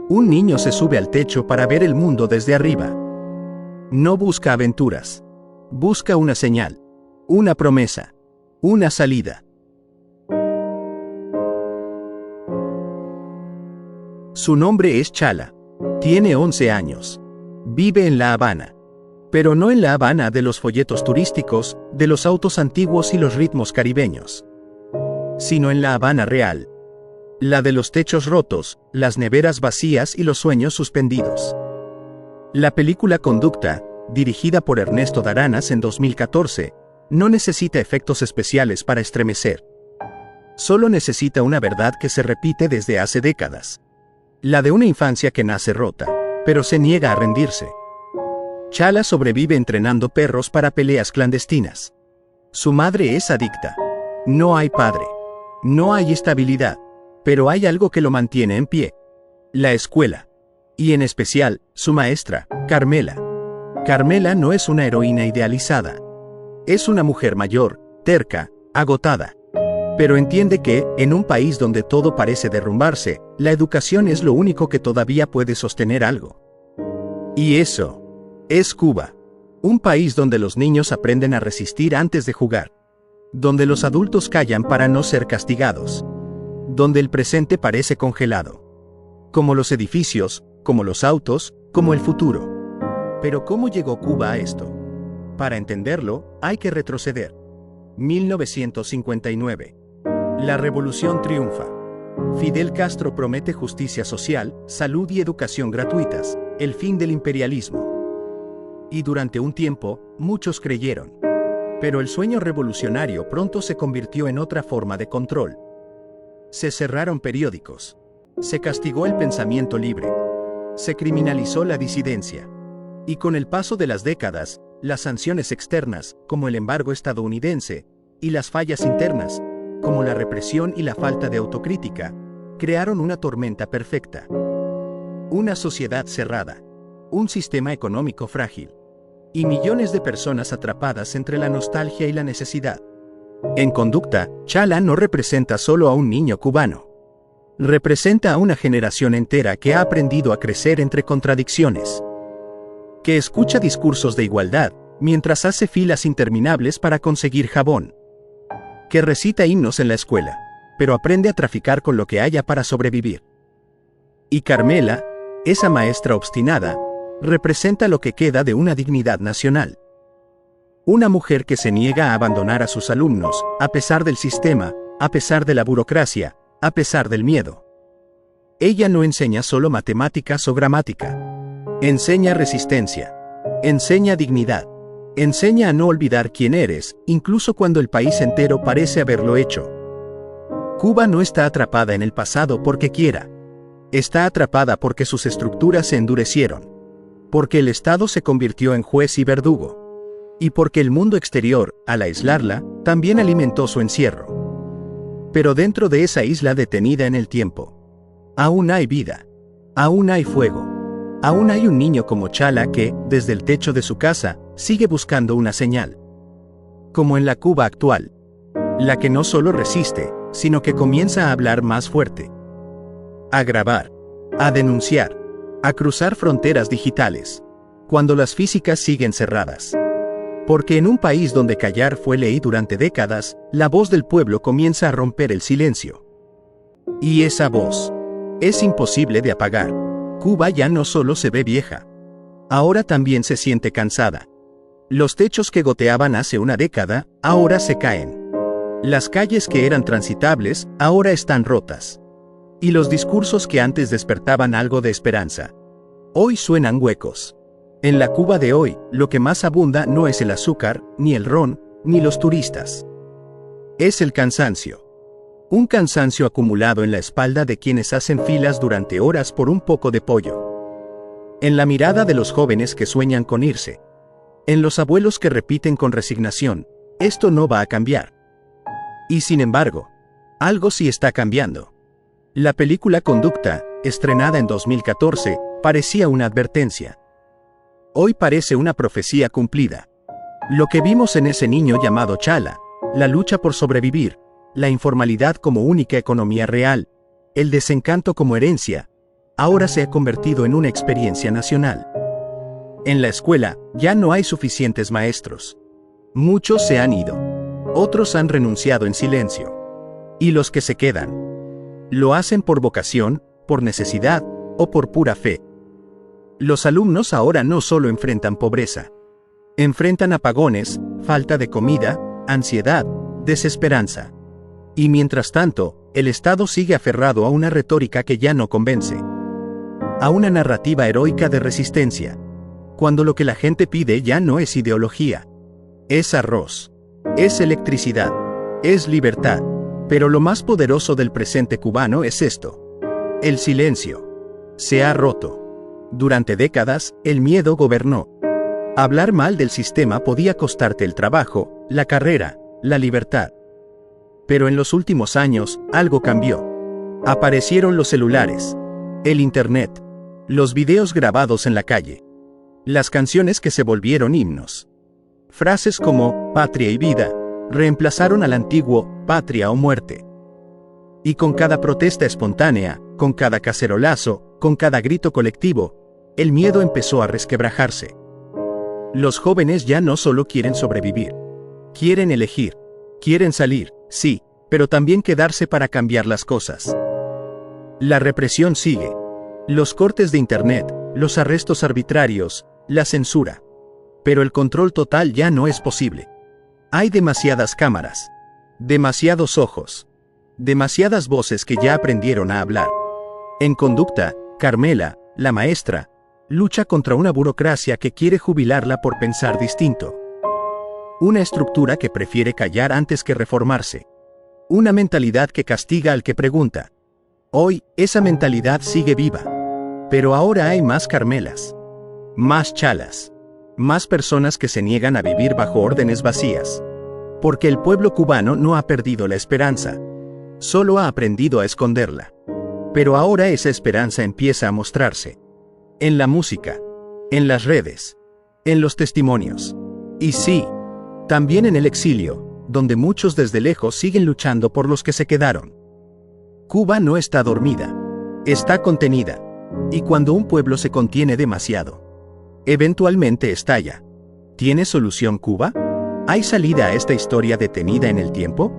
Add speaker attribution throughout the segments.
Speaker 1: Un niño se sube al techo para ver el mundo desde arriba. No busca aventuras. Busca una señal, una promesa, una salida. Su nombre es Chala. Tiene 11 años. Vive en La Habana. Pero no en La Habana de los folletos turísticos, de los autos antiguos y los ritmos caribeños. Sino en La Habana real. La de los techos rotos, las neveras vacías y los sueños suspendidos. La película Conducta, dirigida por Ernesto Daranas en 2014, no necesita efectos especiales para estremecer. Solo necesita una verdad que se repite desde hace décadas. La de una infancia que nace rota, pero se niega a rendirse. Chala sobrevive entrenando perros para peleas clandestinas. Su madre es adicta. No hay padre. No hay estabilidad, pero hay algo que lo mantiene en pie. La escuela. Y en especial, su maestra, Carmela. Carmela no es una heroína idealizada. Es una mujer mayor, terca, agotada. Pero entiende que, en un país donde todo parece derrumbarse, la educación es lo único que todavía puede sostener algo. Y eso es Cuba. Un país donde los niños aprenden a resistir antes de jugar. Donde los adultos callan para no ser castigados. Donde el presente parece congelado. Como los edificios, como los autos, como el futuro. Pero ¿cómo llegó Cuba a esto? Para entenderlo, hay que retroceder. 1959. La revolución triunfa. Fidel Castro promete justicia social, salud y educación gratuitas, el fin del imperialismo. Y durante un tiempo, muchos creyeron. Pero el sueño revolucionario pronto se convirtió en otra forma de control. Se cerraron periódicos. Se castigó el pensamiento libre. Se criminalizó la disidencia. Y con el paso de las décadas, las sanciones externas, como el embargo estadounidense, y las fallas internas, como la represión y la falta de autocrítica, crearon una tormenta perfecta. Una sociedad cerrada. Un sistema económico frágil. Y millones de personas atrapadas entre la nostalgia y la necesidad. En Conducta, Chala no representa solo a un niño cubano. Representa a una generación entera que ha aprendido a crecer entre contradicciones. Que escucha discursos de igualdad, mientras hace filas interminables para conseguir jabón. Que recita himnos en la escuela, pero aprende a traficar con lo que haya para sobrevivir. Y Carmela, esa maestra obstinada, representa lo que queda de una dignidad nacional. Una mujer que se niega a abandonar a sus alumnos, a pesar del sistema, a pesar de la burocracia, a pesar del miedo. Ella no enseña solo matemáticas o gramática. Enseña resistencia. Enseña dignidad. Enseña a no olvidar quién eres, incluso cuando el país entero parece haberlo hecho. Cuba no está atrapada en el pasado porque quiera. Está atrapada porque sus estructuras se endurecieron. Porque el Estado se convirtió en juez y verdugo. Y porque el mundo exterior, al aislarla, también alimentó su encierro. Pero dentro de esa isla detenida en el tiempo, aún hay vida. Aún hay fuego. Aún hay un niño como Chala que, desde el techo de su casa, sigue buscando una señal. Como en la Cuba actual. La que no solo resiste, sino que comienza a hablar más fuerte. A grabar. A denunciar. A cruzar fronteras digitales. Cuando las físicas siguen cerradas. Porque en un país donde callar fue ley durante décadas, la voz del pueblo comienza a romper el silencio. Y esa voz es imposible de apagar. Cuba ya no solo se ve vieja. Ahora también se siente cansada. Los techos que goteaban hace una década, ahora se caen. Las calles que eran transitables, ahora están rotas. Y los discursos que antes despertaban algo de esperanza, hoy suenan huecos. En la Cuba de hoy, lo que más abunda no es el azúcar, ni el ron, ni los turistas. Es el cansancio. Un cansancio acumulado en la espalda de quienes hacen filas durante horas por un poco de pollo. En la mirada de los jóvenes que sueñan con irse. En los abuelos que repiten con resignación, esto no va a cambiar. Y sin embargo, algo sí está cambiando. La película Conducta, estrenada en 2014, parecía una advertencia. Hoy parece una profecía cumplida. Lo que vimos en ese niño llamado Chala, la lucha por sobrevivir, la informalidad como única economía real, el desencanto como herencia, ahora se ha convertido en una experiencia nacional. En la escuela, ya no hay suficientes maestros. Muchos se han ido. Otros han renunciado en silencio. Y los que se quedan, lo hacen por vocación, por necesidad o por pura fe. Los alumnos ahora no solo enfrentan pobreza. Enfrentan apagones, falta de comida, ansiedad, desesperanza. Y mientras tanto, el Estado sigue aferrado a una retórica que ya no convence. A una narrativa heroica de resistencia. Cuando lo que la gente pide ya no es ideología. Es arroz. Es electricidad. Es libertad. Pero lo más poderoso del presente cubano es esto. El silencio. Se ha roto. Durante décadas, el miedo gobernó. Hablar mal del sistema podía costarte el trabajo, la carrera, la libertad. Pero en los últimos años, algo cambió. Aparecieron los celulares, el internet, los videos grabados en la calle, las canciones que se volvieron himnos. Frases como patria y vida reemplazaron al antiguo patria o muerte. Y con cada protesta espontánea, con cada cacerolazo, con cada grito colectivo, el miedo empezó a resquebrajarse. Los jóvenes ya no solo quieren sobrevivir, quieren elegir, quieren salir, sí, pero también quedarse para cambiar las cosas. La represión sigue. Los cortes de internet, los arrestos arbitrarios, la censura. Pero el control total ya no es posible. Hay demasiadas cámaras, demasiados ojos, demasiadas voces que ya aprendieron a hablar. En Conducta, Carmela, la maestra, lucha contra una burocracia que quiere jubilarla por pensar distinto. Una estructura que prefiere callar antes que reformarse. Una mentalidad que castiga al que pregunta. Hoy, esa mentalidad sigue viva. Pero ahora hay más Carmelas. Más Chalas. Más personas que se niegan a vivir bajo órdenes vacías. Porque el pueblo cubano no ha perdido la esperanza. Solo ha aprendido a esconderla. Pero ahora esa esperanza empieza a mostrarse. En la música. En las redes. En los testimonios. Y sí, también en el exilio, donde muchos desde lejos siguen luchando por los que se quedaron. Cuba no está dormida. Está contenida. Y cuando un pueblo se contiene demasiado, eventualmente estalla. ¿Tiene solución Cuba? ¿Hay salida a esta historia detenida en el tiempo?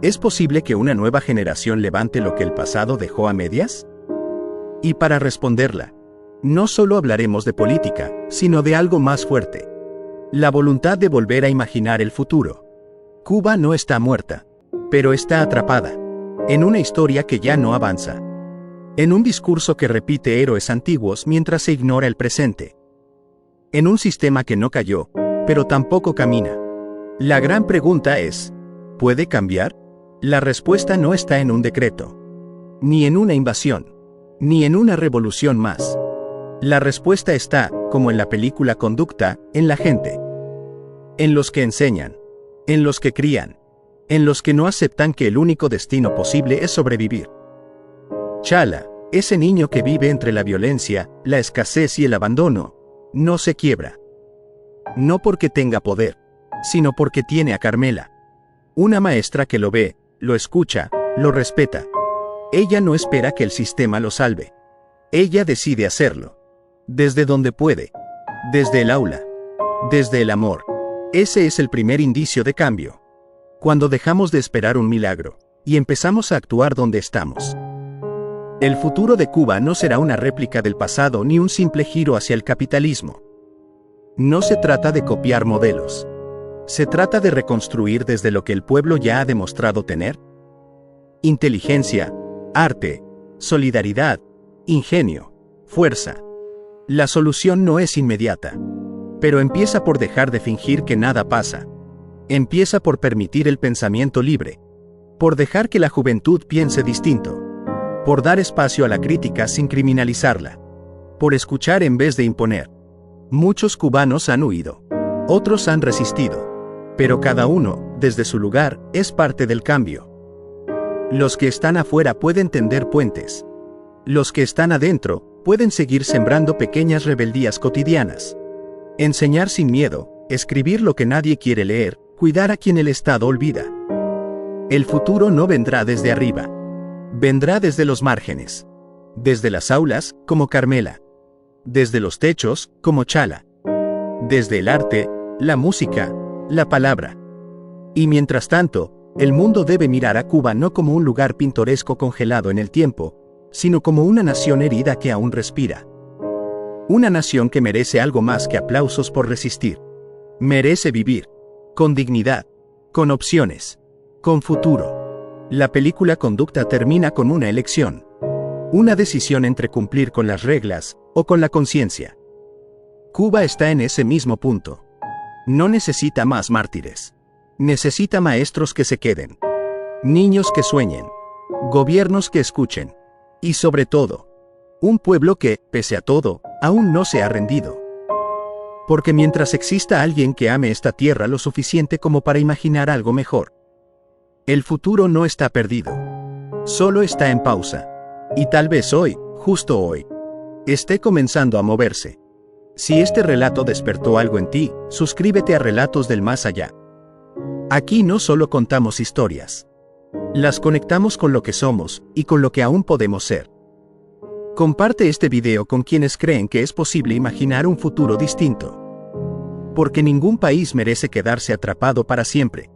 Speaker 1: ¿Es posible que una nueva generación levante lo que el pasado dejó a medias? Y para responderla, no solo hablaremos de política, sino de algo más fuerte. La voluntad de volver a imaginar el futuro. Cuba no está muerta, pero está atrapada en una historia que ya no avanza. En un discurso que repite héroes antiguos mientras se ignora el presente. En un sistema que no cayó, pero tampoco camina. La gran pregunta es, ¿puede cambiar? La respuesta no está en un decreto, ni en una invasión, ni en una revolución más. La respuesta está, como en la película Conducta, en la gente. En los que enseñan, en los que crían, en los que no aceptan que el único destino posible es sobrevivir. Chala, ese niño que vive entre la violencia, la escasez y el abandono, no se quiebra. No porque tenga poder, sino porque tiene a Carmela. Una maestra que lo ve, lo escucha, lo respeta. Ella no espera que el sistema lo salve. Ella decide hacerlo. Desde donde puede. Desde el aula. Desde el amor. Ese es el primer indicio de cambio. Cuando dejamos de esperar un milagro, y empezamos a actuar donde estamos. El futuro de Cuba no será una réplica del pasado ni un simple giro hacia el capitalismo. No se trata de copiar modelos. Se trata de reconstruir desde lo que el pueblo ya ha demostrado tener. Inteligencia, arte, solidaridad, ingenio, fuerza. La solución no es inmediata. Pero empieza por dejar de fingir que nada pasa. Empieza por permitir el pensamiento libre. Por dejar que la juventud piense distinto. Por dar espacio a la crítica sin criminalizarla. Por escuchar en vez de imponer. Muchos cubanos han huido. Otros han resistido. Pero cada uno, desde su lugar, es parte del cambio. Los que están afuera pueden tender puentes. Los que están adentro, pueden seguir sembrando pequeñas rebeldías cotidianas. Enseñar sin miedo, escribir lo que nadie quiere leer, cuidar a quien el Estado olvida. El futuro no vendrá desde arriba. Vendrá desde los márgenes. Desde las aulas, como Carmela. Desde los techos, como Chala. Desde el arte, la música, la palabra. Y mientras tanto, el mundo debe mirar a Cuba no como un lugar pintoresco congelado en el tiempo, sino como una nación herida que aún respira. Una nación que merece algo más que aplausos por resistir. Merece vivir. Con dignidad. Con opciones. Con futuro. La película Conducta termina con una elección. Una decisión entre cumplir con las reglas o con la conciencia. Cuba está en ese mismo punto. No necesita más mártires. Necesita maestros que se queden. Niños que sueñen. Gobiernos que escuchen. Y sobre todo, un pueblo que, pese a todo, aún no se ha rendido. Porque mientras exista alguien que ame esta tierra lo suficiente como para imaginar algo mejor, el futuro no está perdido. Solo está en pausa. Y tal vez hoy, justo hoy, esté comenzando a moverse. Si este relato despertó algo en ti, suscríbete a Relatos del Más Allá. Aquí no solo contamos historias. Las conectamos con lo que somos y con lo que aún podemos ser. Comparte este video con quienes creen que es posible imaginar un futuro distinto. Porque ningún país merece quedarse atrapado para siempre.